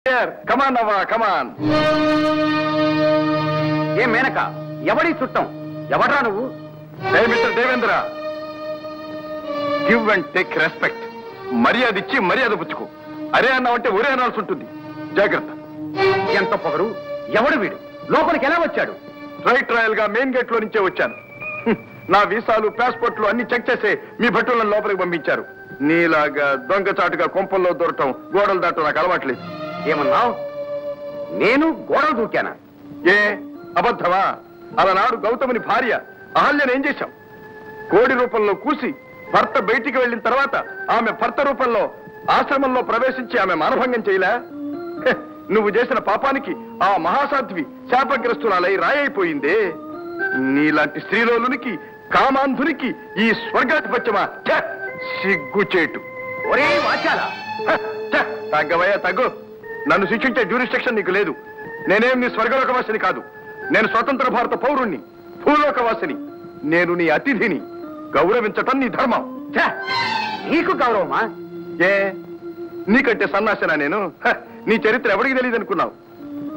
కమాన్ అవ్వా కమాన్. ఏ మేనక ఎవడి చుట్టం? ఎవడ్రా నువ్వు? Mister Devendra, give and take respect. మర్యాద ఇచ్చి మర్యాద పుచ్చుకో. అరే అన్నావంటే ఒరే అనాల్సి ఉంటుంది. జాగ్రత్త. ఎంత పొగరు! ఎవడు వీడు? లోపలికి ఎలా వచ్చాడు? రైట్ రాయల్ గా మెయిన్ గేట్ లో నుంచే వచ్చాను. నా వీసాలు పాస్పోర్ట్లు అన్ని చెక్ చేసే మీ భటులను లోపలికి పంపించారు. నీలాగా దొంగచాటుగా కొంపల్లో దూరటం, గోడలు దాటం నాకు అలవాట్లేదు. ఏమన్నావు? నేను గోడలు దూకానా? ఏ అబద్ధమా? అలనాడు గౌతముని భార్య అహల్యను ఏం చేశాం? కోడి రూపంలో కూసి భర్త బయటికి వెళ్ళిన తర్వాత ఆమె భర్త రూపంలో ఆశ్రమంలో ప్రవేశించి ఆమె మానభంగం చేయలే? నువ్వు చేసిన పాపానికి ఆ మహాసాధ్వి శాపగ్రస్తురాలై రాయైపోయిందే. నీలాంటి స్త్రీలోలునికి, కామాంధునికి ఈ స్వర్గాధిపత్యమా? సిగ్గుచేటు. ఒరే వాచాలా, తగ్గవయ్యా తగ్గు. నన్ను శిక్షించే జ్యూరిస్డిక్షన్ నీకు లేదు. నేనేం నీ స్వర్గలోకవాసిని కాదు. నేను స్వతంత్ర భారత పౌరుణ్ణి, భూలోకవాసిని. నేను నీ అతిథిని. గౌరవించటం నీ ధర్మం. నీకు గౌరవమా? ఏ నీకంటే సన్నాసినా నేను? నీ చరిత్ర ఎవరికి తెలియదు అనుకున్నావు?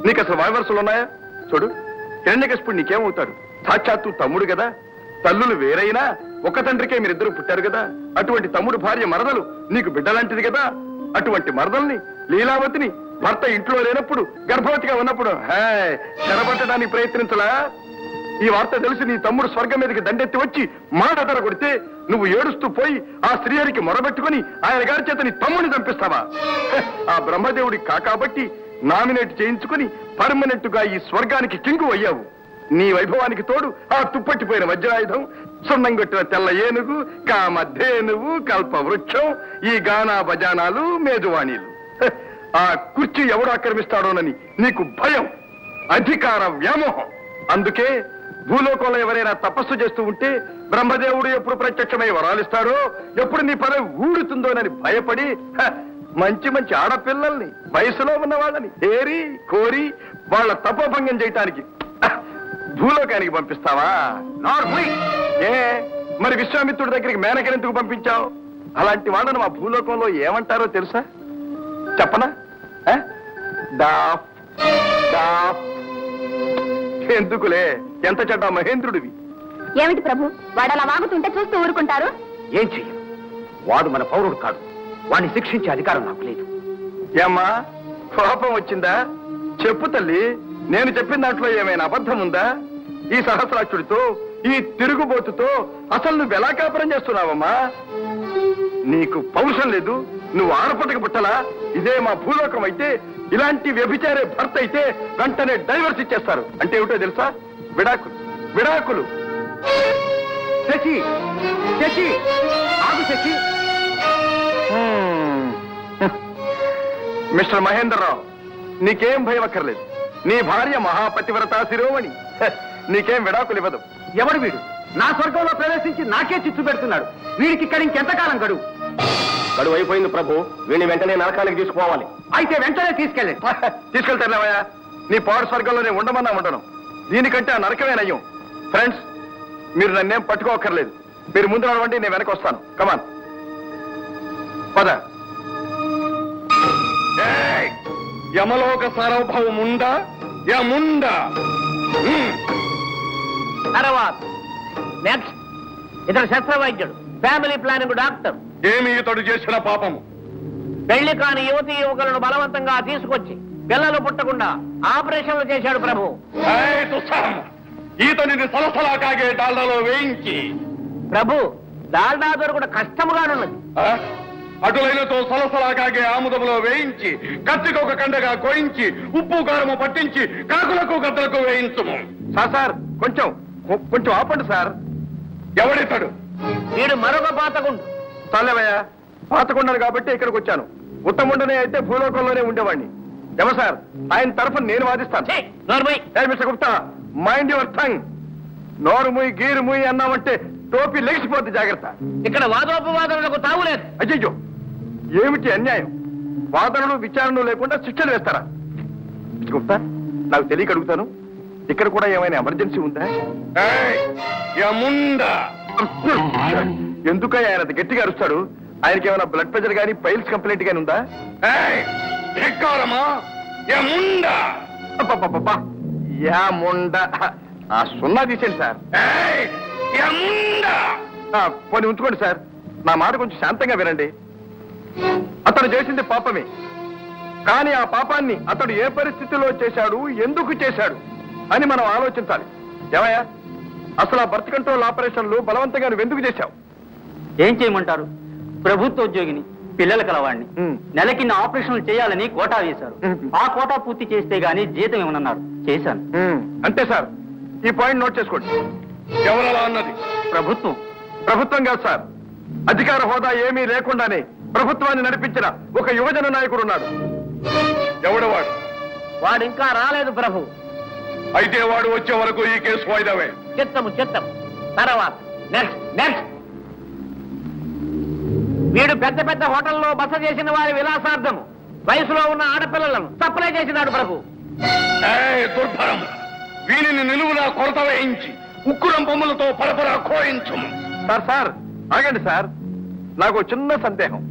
నీకు అసలు వాయవరసలు ఉన్నాయా? చూడు, హిరణ్యకశిపుడు నీకేమవుతాడు? సాక్షాత్తు తమ్ముడు కదా. తల్లులు వేరైనా ఒక తండ్రికే మీరిద్దరూ పుట్టారు కదా. అటువంటి తమ్ముడు భార్య మరదలు నీకు బిడ్డలాంటిది కదా. అటువంటి మరదల్ని, లీలావతిని భర్త ఇంట్లో లేనప్పుడు, గర్భవతిగా ఉన్నప్పుడు చెరబట్టడానికి ప్రయత్నించలా? ఈ వార్త తెలిసి నీ తమ్ముడు స్వర్గం మీదకి దండెత్తి వచ్చి మాట కొడితే నువ్వు ఏడుస్తూ పోయి ఆ శ్రీహరికి మొరబెట్టుకుని ఆయన గారి చేత నీ తమ్ముడిని చంపిస్తావా? ఆ బ్రహ్మదేవుడి కాకాబట్టి నామినేట్ చేయించుకుని పర్మనెంట్ గా ఈ స్వర్గానికి కింగు అయ్యావు. నీ వైభవానికి తోడు ఆ తుప్పట్టిపోయిన వజ్రాయుధం, సున్నంగొట్టిన తెల్ల ఏనుగు, కామధేనువు, కల్పవృక్షం, ఈ గానా బజానాలు, మేజువాణీలు. ఆ కుర్చీ ఎవడు ఆక్రమిస్తాడోనని నీకు భయం, అధికార వ్యామోహం. అందుకే భూలోకంలో ఎవరైనా తపస్సు చేస్తూ ఉంటే బ్రహ్మదేవుడు ఎప్పుడు ప్రత్యక్షమై వరాలిస్తాడో, ఎప్పుడు నీ పదవి ఊడుతుందోనని భయపడి మంచి మంచి ఆడపిల్లల్ని, వయసులో ఉన్న వాళ్ళని ఏరి కోరి వాళ్ళ తపోభంగం చేయటానికి భూలోకానికి పంపిస్తావా? ఏ మరి విశ్వామిత్రుడి దగ్గరికి మేనకని ఎందుకు పంపించావు? అలాంటి వాళ్ళను మా భూలోకంలో ఏమంటారో తెలుసా? చెప్పనా? ఎందుకులే, ఎంత చెడ్డ మహేంద్రుడివి. ఏమిటి ప్రభు, వాడు అలా వాగుతుంటే చూస్తూ ఊరుకుంటారు? ఏం చెయ్యం, వాడు మన పౌరుడు కాదు. వాడిని శిక్షించే అధికారం నాకు లేదు. ఏమ్మా, కోపం వచ్చిందా? చెప్పు తల్లి, నేను చెప్పిన దాంట్లో ఏమైనా అబద్ధం ఉందా? ఈ సహస్రాక్షుడితో, ఈ తిరుగుబోతుతో అసలు నువ్వు ఎలా కాపురం చేస్తున్నావమ్మా? నీకు పౌరుషం లేదు, నువ్వు ఆడపట్టక పుట్టలా? ఇదే మా భూలోకం అయితే ఇలాంటి వ్యభిచారే భర్త అయితే వెంటనే డైవర్స్ ఇచ్చేస్తారు. అంటే ఏమిటో తెలుసా? విడాకులు. విడాకులు. శశి, శశి, ఆగు శశి. మిస్టర్ మహేంద్రరావు, నీకేం భయం అక్కర్లేదు. నీ భార్య మహాపతివ్రత శిరోమణి. నీకేం విడాకులు ఇవ్వదు. ఎవడు వీడు? నా స్వర్గంలో ప్రవేశించి నాకే చిచ్చు పెడుతున్నాడు. వీడికి ఇక్కడ ఇంకెంతకాలం గడువు? గడువు అయిపోయింది ప్రభు. వీడిని వెంటనే నరకానికి తీసుకోవాలి. అయితే వెంటనే తీసుకెళ్ళండి. తీసుకెళ్తానవయ్యా. నీ పాడు స్వర్గంలోనే ఉండమన్నా ఉండను. దీనికంటే ఆ నరకమే నయ్యం. ఫ్రెండ్స్, మీరు నన్నేం పట్టుకోక్కర్లేదు. మీరు ముందు నడవండి, నేను వెనక వస్తాను. కమాన్, పద. యమలోక సార్వభౌముండా, యముండా. తర్వాత నెక్స్ట్ ఇతడు శస్త్రవైద్యుడు, ఫ్యామిలీ ప్లానింగ్ డాక్టర్. ఏమి ఇతడు చేసిన పాపము? పెళ్లి కాని యువతీ యువకులను బలవంతంగా తీసుకొచ్చి పిల్లలు పుట్టకుండా ఆపరేషన్లు చేశాడు ప్రభు. ఈతనిని సలసలా కాగే డాల్డాలో వేయించి. ప్రభు, డాల్డా దొరకడం కష్టముగానున్నది. అటులైనతో సలసలా కాగే ఆముదములో వేయించి, కత్తికి ఒక కండగా కోయించి, ఉప్పు కారము పట్టించి, కాకులకు గద్దలకు వేయించుము. సార్ కొంచెం కొంచెం ఆపండి సార్. ఎవడితాడు? వీడు మరొక పాతగుండు. చాలేవయ్యా, పాతకుండను కాబట్టి ఇక్కడికి వచ్చాను. ఉత్తముండనే అయితే భూలోకంలోనే ఉండేవాడిని. ఎవరు సార్? ఆయన తరఫున నేను వాదిస్తాను. Mister Gupta, mind your tongue. నోరు ముయ్ గీరు ముయ్ అన్నామంటే టోపీ లెగిసిపోద్ది. జాగ్రత్త. ఇక్కడ వాదోపవాదనలకు తావులేదు. అయ్యో, ఏమిటి అన్యాయం? వాదనలు విచారణలు లేకుండా శిక్షలు వేస్తారా? మిస్టర్ గుప్తా, నాకు తెలియక అడుగుతాను, ఇక్కడ కూడా ఏమైనా ఎమర్జెన్సీ ఉందా? ఎందుక ఆయన గట్టిగా అరుస్తాడు? ఆయనకి ఏమైనా బ్లడ్ ప్రెషర్ కానీ, పైల్స్ కంప్లైంట్ కానీ ఉందా? ఆ సున్నా తీసేయండి సార్. పోనీ ఉంచుకోండి సార్. నా మాట కొంచెం శాంతంగా వినండి. అతను చేసింది పాపమే, కానీ ఆ పాపాన్ని అతడు ఏ పరిస్థితిలో చేశాడు, ఎందుకు చేశాడు అని మనం ఆలోచించాలి. ఏమయ్యా, అసలు ఆ బర్త్ కంట్రోల్ ఆపరేషన్లు బలవంతంగా నువ్వు ఎందుకు చేశావు? ఏం చేయమంటారు? ప్రభుత్వ ఉద్యోగిని, పిల్లల కలవాడిని. నెలకి ఆపరేషన్లు చేయాలని కోటా వేశారు. ఆ కోటా పూర్తి చేస్తే గానీ జీతం ఏమన్నారు. చేశాను. అంతే సార్. ఈ పాయింట్ నోట్ చేసుకోండి. ఎవరలా అన్నది? ప్రభుత్వం. ప్రభుత్వం కాదు సార్, అధికార హోదా ఏమీ లేకుండానే ప్రభుత్వాన్ని నడిపించిన ఒక యువజన నాయకుడు ఉన్నాడు. ఎవడు వాడు ఇంకా రాలేదు ప్రభు. అయితే వాడు వచ్చే వరకు ఈ కేసు వాయిదావే. చిత్తము తర్వాత నెక్స్ట్. వీడు పెద్ద పెద్ద హోటల్లో బస చేసిన వారి విలాసార్థము వయసులో ఉన్న ఆడపిల్లలను సప్లై చేసినాడు ప్రభు. దుర్భరం, వీనిని నిలువునా కొరత వేయించి ఉక్కురం బొమ్మలతో పరపరా కోయించు. సార్ ఆగండి సార్, నాకు చిన్న సందేహం.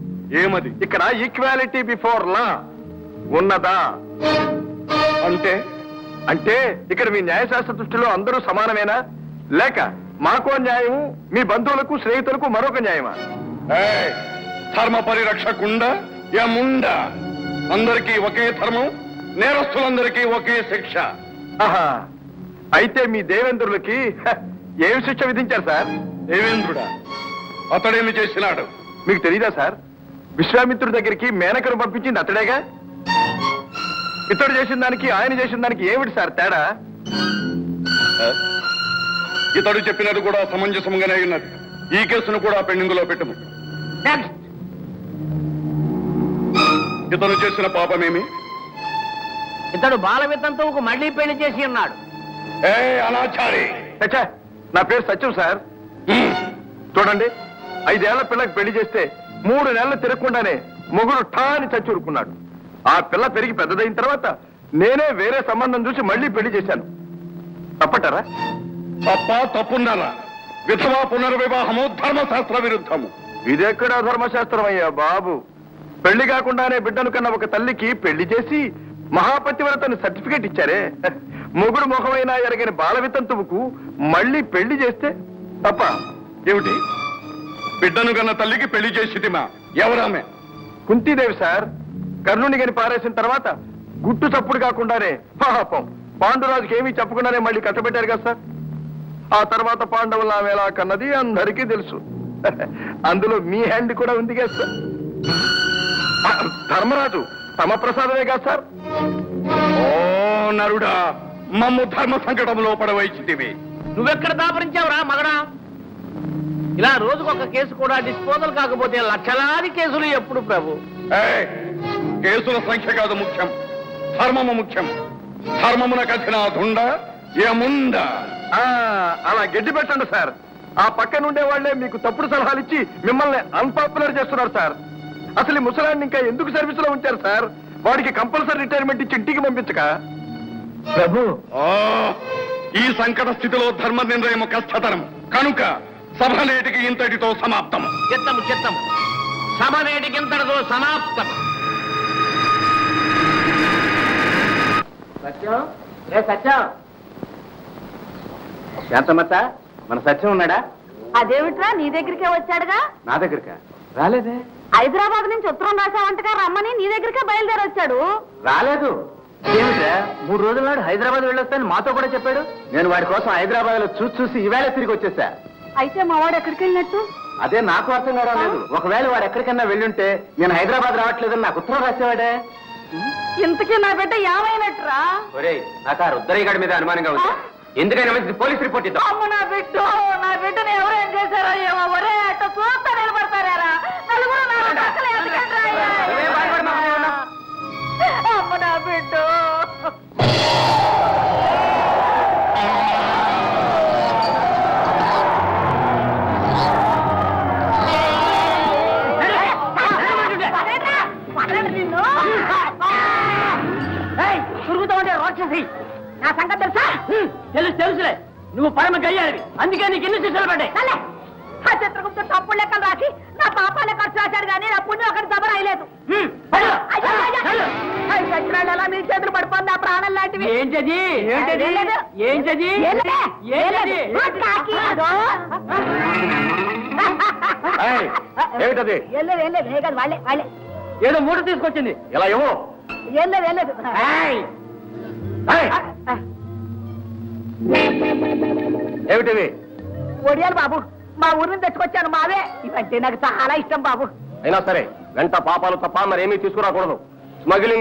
ఏమది? ఇక్కడ ఈక్వాలిటీ బిఫోర్ లా ఉన్నదా? అంటే ఇక్కడ మీ న్యాయశాస్త్ర దృష్టిలో అందరూ సమానమేనా, లేక మాకో న్యాయము, మీ బంధువులకు స్నేహితులకు మరొక న్యాయమా? ధర్మ పరిరక్షకుండా యముండా, అందరికీ ఒకే ధర్మం, నేరస్తులందరికీ ఒకే శిక్ష. అయితే మీ దేవేంద్రులకి ఏమి శిక్ష విధించారు సార్? దేవేంద్రుడా? అతడేమి చేసినాడు మీకు తెలీదా సార్? విశ్వామిత్రుడి దగ్గరికి మేనకను పంపించింది అతడేగా. ఇతడు చేసిన దానికి ఆయన చేసిన దానికి ఏమిటి సార్ తేడా? ఇతడు చెప్పినది కూడా సమంజసంగానే ఉన్నది. ఈ కేసును కూడా పెండింగ్ లో పెట్టము. ఇతను చేసిన పాపమేమి? ఇతడు బాల వితంతువుకు మళ్లీ పెళ్లి చేసి ఉన్నాడు. అనాచారి! నా పేరు సత్యం సార్. చూడండి, 5 ఏళ్ల పిల్లకి పెళ్లి చేస్తే 3 నెలలు తిరగకుండానే మొగుడు ఠాని చచ్చి ఊరుకున్నాడు. ఆ పిల్ల పెరిగి పెద్దదైన తర్వాత నేనే వేరే సంబంధం చూసి మళ్లీ పెళ్లి చేశాను. తప్పటారా? తప్పున్నారా? విధవా పునర్వివాహము ధర్మశాస్త్ర విరుద్ధము. ఇదెక్కడా ధర్మశాస్త్రం అయ్యా బాబు? పెళ్లి కాకుండానే బిడ్డను కన్నా ఒక తల్లికి పెళ్లి చేసి మహాపతివ్రతను సర్టిఫికేట్ ఇచ్చారే. మొగుడు ముఖమైనా ఎరగని బాల వితంతువుకు మళ్లీ పెళ్లి చేస్తే తప్ప ఏమిటి? బిడ్డను కన్న తల్లికి పెళ్లి చేసిదిమా? ఎవరామె? కుంతీదేవి సార్. కర్ణుని గని పారేసిన తర్వాత గుట్టు చప్పుడు కాకుండానే పాపం పాండురాజుకి ఏమీ చెప్పకుండానే మళ్ళీ కట్టబెట్టారు కదా సార్. ఆ తర్వాత పాండవులు ఆమె ఎలా కన్నది అందరికీ తెలుసు. అందులో మీ హ్యాండ్ కూడా ఉంది కదా సార్. ధర్మరాజు తమ ప్రసాదమే కదా సార్. ఓ నరుడా, మమ్ము ధర్మ సంకటంలో పడవైచితివి. నువ్వెక్కడ దాపరించావురా మగడా? ఇలా రోజుకొక కేసు కూడా డిస్పోజల్ కాకపోతే లక్షలాది కేసులు ఎప్పుడు ప్రభు? కేసుల సంఖ్య కాదు ముఖ్యం, ధర్మము ముఖ్యం. ధర్మమున కథిన దుండ ఏముండ. అలా గడ్డి పెట్టండి సార్. ఆ పక్కన ఉండే వాళ్లే మీకు తప్పుడు సలహాలు ఇచ్చి మిమ్మల్ని అన్పాపులర్ చేస్తున్నారు సార్. అసలు ఈ ముసలాన్ని ఇంకా ఎందుకు సర్వీస్ లో ఉంచారు సార్? వాడికి కంపల్సరీ రిటైర్మెంట్ ఇచ్చి ఇంటికి పంపించక. ప్రభు, ఈ సంకట స్థితిలో ధర్మ నిర్ణయం కష్టతరం కనుక సభ నేటికి ఇంతటితో సమాప్తం. చిత్తము సభ నేటికి ఇంతటితో సమాప్తం. సత్యం శాంతమ్మత, మన సత్యం ఉన్నాడా? అదేమిట్రా నీ దగ్గరికే వచ్చాడుగా? నా దగ్గరకా రాలేదే. హైదరాబాద్ నుంచి ఉత్తరం రాసావంటగా, రమ్మని నీ దగ్గరికే బయలుదేరి వచ్చాడు. రాలేదు. ఏమిటా 3 రోజుల నాడు హైదరాబాద్ వెళ్ళొస్తాను మాతో కూడా చెప్పాడు. నేను వాడి కోసం హైదరాబాద్ లో చూసి ఈవేళ తిరిగి వచ్చేసా. అయితే మా వాడు ఎక్కడికి వెళ్ళినట్టు? అదే నాకు అర్థం కావలేదు. ఒకవేళ వాడు ఎక్కడికన్నా వెళ్ళుంటే నేను హైదరాబాద్ రావట్లేదని నాకు ఉత్తరం రాసేవాడే. ఇంతకీ నా బిడ్డ ఏమైనట్టురా? ఒరే, నాకు ఆ రుద్రయ్య గారి మీద అనుమానంగా ఉంది. ఎందుకైనా మంచిది పోలీస్ రిపోర్ట్ ఇద్దాం. అమ్మ నా బిడ్డని ఎవరేం చేశారో ఏమో. ఒరే అట్ట చూస్తా నిలబడతారా? నలుగురు అమ్మ నా బిడ్డ. తిరుగుతామంటే రాక్షసి. నా సంగతి తెలుసా? తెలుసులే, నువ్వు పరమ గయ్యాడివి. అందుకే నీకు ఎన్ని శిక్షలు పడ్డాయి. ఆ చిత్రగుప్తుడు తప్పుడు లెక్కలు రాసి నా పాపాలే ఖర్చు రాశాడు కానీ నా పుణ్యం ఒకటి దెబ్బ రాయలేదు. ఎలా మీ చేతులు పడిపోయింది ఆ ప్రాణం లాంటివి. ఏంటది ఏంటది ఏంటది ఏమిటది? వాళ్ళే వాళ్ళే ఏదో మూట తీసుకొచ్చింది. ఎలా ఏమో వెళ్ళలేదు. ఏమిటివి? ఒడియాలు బాబు, మా ఊరి నుంచి తెచ్చుకొచ్చాను. మావే ఇవంటే నాకు చాలా ఇష్టం బాబు. అయినా సరే వెంట పాపాలు తప్ప మరేమీ తీసుకురాకూడదు. స్మగ్లింగ్